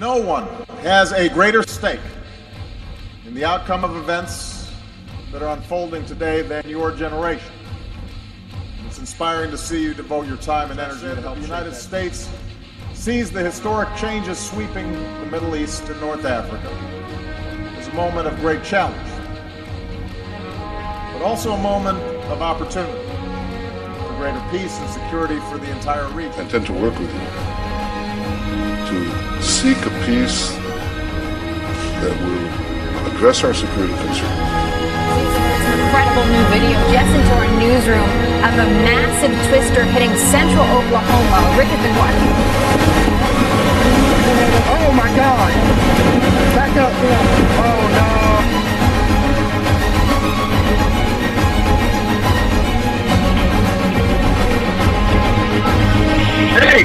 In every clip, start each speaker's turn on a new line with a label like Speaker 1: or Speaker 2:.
Speaker 1: No one has a greater stake in the outcome of events that are unfolding today than your generation. It's inspiring to see you devote your time and energy to help the United States seize the historic changes sweeping the Middle East and North Africa. It's a moment of great challenge, but also a moment of opportunity for greater peace and security for the entire region.
Speaker 2: I intend to work with you to seek a peace that will address our security concerns.
Speaker 3: Incredible new video just into our newsroom of a massive twister hitting central Oklahoma. Rick has been watching.
Speaker 4: Oh my God! Back up! Oh no! Hey!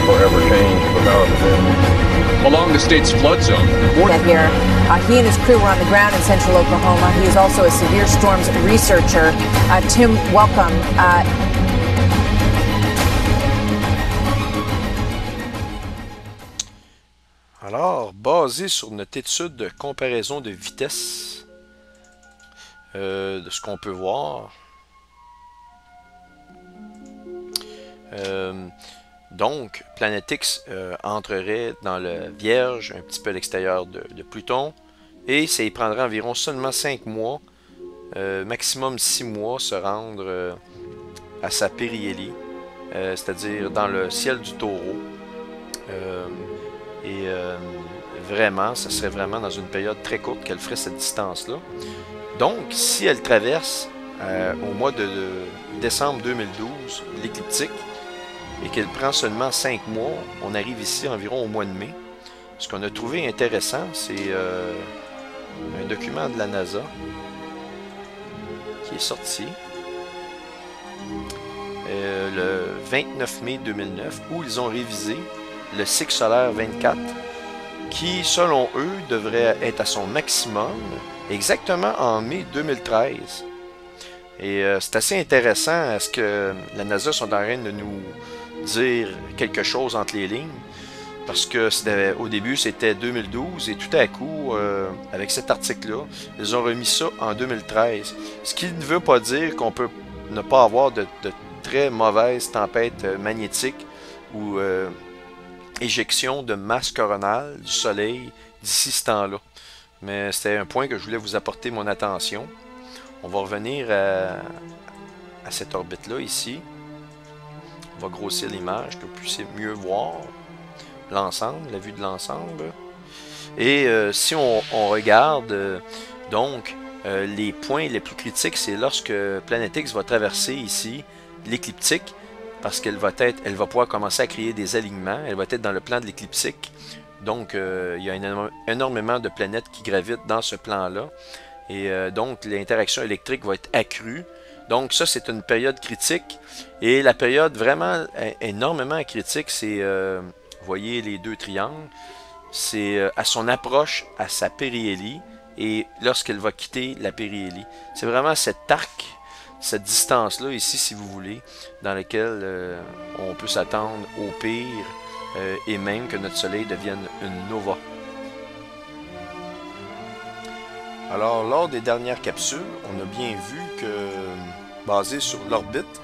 Speaker 2: Forever change without
Speaker 5: along the state's flood zone.
Speaker 6: Here, he and his crew were on the ground in central Oklahoma. He is also a severe storms researcher. Tim, welcome.
Speaker 7: Alors, basé sur notre étude de comparaison de vitesse, de ce qu'on peut voir, donc, Planète X entrerait dans le Vierge, un petit peu à l'extérieur de Pluton, et ça y prendrait environ seulement 5 mois, maximum 6 mois, se rendre à sa périhélie, c'est-à-dire dans le ciel du Taureau. Vraiment, ça serait vraiment dans une période très courte qu'elle ferait cette distance-là. Donc, si elle traverse au mois de décembre 2012 l'écliptique, et qu'elle prend seulement 5 mois, on arrive ici environ au mois de mai. Ce qu'on a trouvé intéressant, c'est un document de la NASA qui est sorti le 29 mai 2009, où ils ont révisé le cycle solaire 24, qui, selon eux, devrait être à son maximum exactement en mai 2013. Et c'est assez intéressant, est-ce que la NASA sont en train de nous dire quelque chose entre les lignes, parce que au début c'était 2012 et tout à coup avec cet article-là, ils ont remis ça en 2013. Ce qui ne veut pas dire qu'on peut ne pas avoir de très mauvaises tempêtes magnétiques ou éjection de masse coronale du Soleil d'ici ce temps-là. Mais c'était un point que je voulais vous apporter mon attention. On va revenir à cette orbite-là ici. On va grossir l'image, que vous puissiez mieux voir l'ensemble, la vue de l'ensemble. Et si on regarde, donc, les points les plus critiques, c'est lorsque Planète X va traverser ici l'écliptique, parce qu'elle va pouvoir commencer à créer des alignements. Elle va être dans le plan de l'écliptique. Donc, il y a énormément de planètes qui gravitent dans ce plan-là. Et donc, l'interaction électrique va être accrue. Donc ça, c'est une période critique. Et la période vraiment énormément critique, c'est, vous voyez les deux triangles, c'est à son approche à sa périhélie et lorsqu'elle va quitter la périhélie. C'est vraiment cet arc, cette distance-là ici, si vous voulez, dans laquelle on peut s'attendre au pire et même que notre Soleil devienne une nova. Alors, lors des dernières capsules, on a bien vu que, basé sur l'orbite,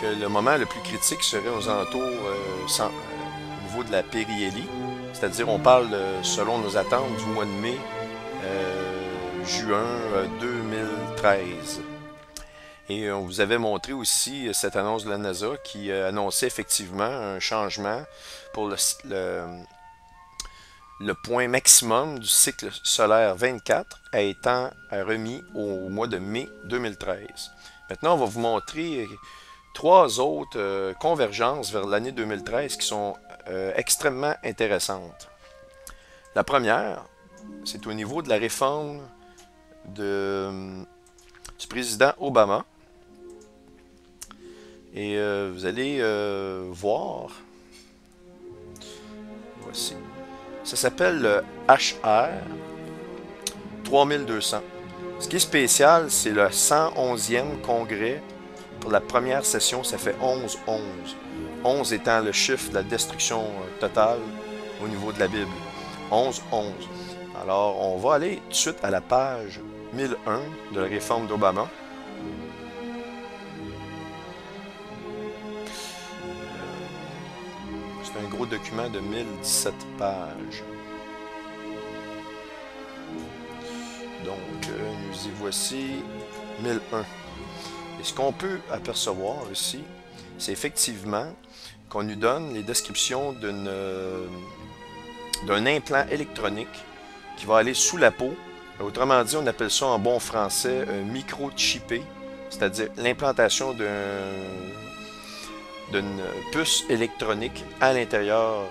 Speaker 7: que le moment le plus critique serait aux alentours au niveau de la périhélie. C'est-à-dire, on parle, selon nos attentes, du mois de mai, juin 2013. Et on vous avait montré aussi cette annonce de la NASA qui annonçait effectivement un changement pour le point maximum du cycle solaire 24 étant remis au mois de mai 2013. Maintenant, on va vous montrer 3 autres convergences vers l'année 2013 qui sont extrêmement intéressantes. La première, c'est au niveau de la réforme du président Obama. Et vous allez voir. Voici. Ça s'appelle le HR 3200. Ce qui est spécial, c'est le 111e congrès. Pour la première session, ça fait 11-11. 11 étant le chiffre de la destruction totale au niveau de la Bible. 11-11. Alors, on va aller tout de suite à la page 1001 de la réforme d'Obama. C'est un gros document de 1017 pages. Donc, nous y voici 1001. Et ce qu'on peut apercevoir ici, c'est effectivement qu'on nous donne les descriptions d'un implant électronique qui va aller sous la peau. Autrement dit, on appelle ça en bon français un microchippé, c'est-à-dire l'implantation d'une puce électronique à l'intérieur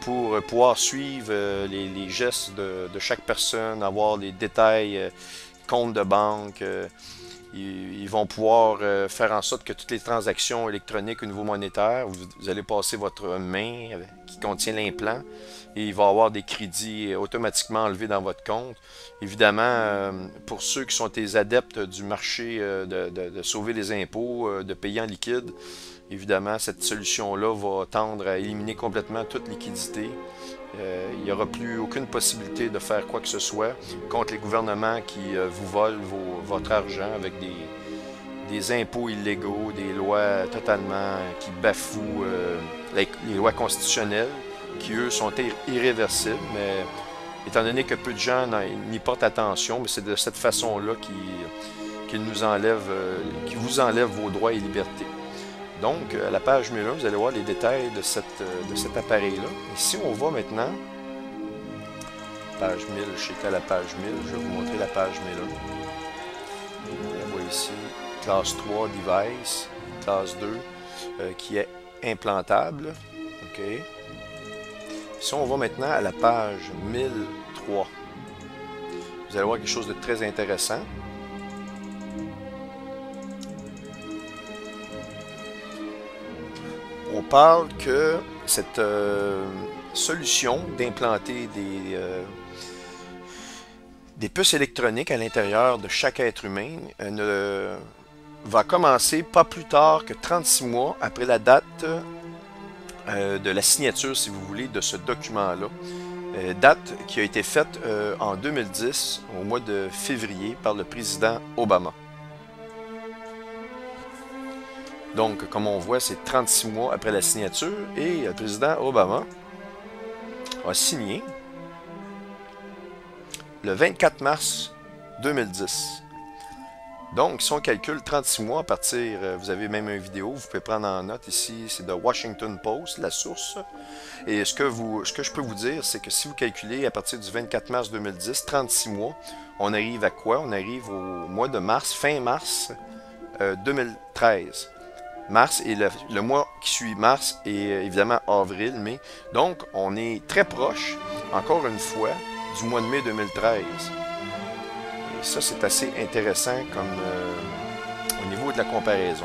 Speaker 7: pour pouvoir suivre les gestes de chaque personne, avoir les détails, compte de banque. Ils vont pouvoir faire en sorte que toutes les transactions électroniques au niveau monétaire, vous allez passer votre main qui contient l'implant et il va y avoir des crédits automatiquement enlevés dans votre compte. Évidemment, pour ceux qui sont des adeptes du marché de sauver les impôts, de payer en liquide, évidemment, cette solution-là va tendre à éliminer complètement toute liquidité. Il n'y aura plus aucune possibilité de faire quoi que ce soit contre les gouvernements qui vous volent votre argent avec des impôts illégaux, des lois totalement qui bafouent les lois constitutionnelles, qui eux sont irréversibles, mais étant donné que peu de gens n'y portent attention, mais c'est de cette façon-là qu'ils nous enlèvent, qu'ils vous enlèvent vos droits et libertés. Donc, à la page 1001, vous allez voir les détails de cet appareil-là. Et si on va maintenant, page 1000, je sais qu'à la page 1000, je vais vous montrer la page 1001. On voit ici, classe 3, device, classe 2, qui est implantable. OK. Si on va maintenant à la page 1003, vous allez voir quelque chose de très intéressant. On parle que cette solution d'implanter des puces électroniques à l'intérieur de chaque être humain va commencer pas plus tard que 36 mois après la date de la signature, si vous voulez, de ce document-là. Date qui a été faite en 2010, au mois de février, par le président Obama. Donc, comme on voit, c'est 36 mois après la signature et le président Obama a signé le 24 mars 2010. Donc, si on calcule 36 mois à partir, vous avez même une vidéo, vous pouvez prendre en note ici, c'est de Washington Post, la source. Et ce que je peux vous dire, c'est que si vous calculez à partir du 24 mars 2010, 36 mois, on arrive à quoi? On arrive au mois de mars, fin mars 2013. Mars et le mois qui suit mars et évidemment avril, mai. Donc, on est très proche, encore une fois, du mois de mai 2013. Et ça, c'est assez intéressant comme au niveau de la comparaison.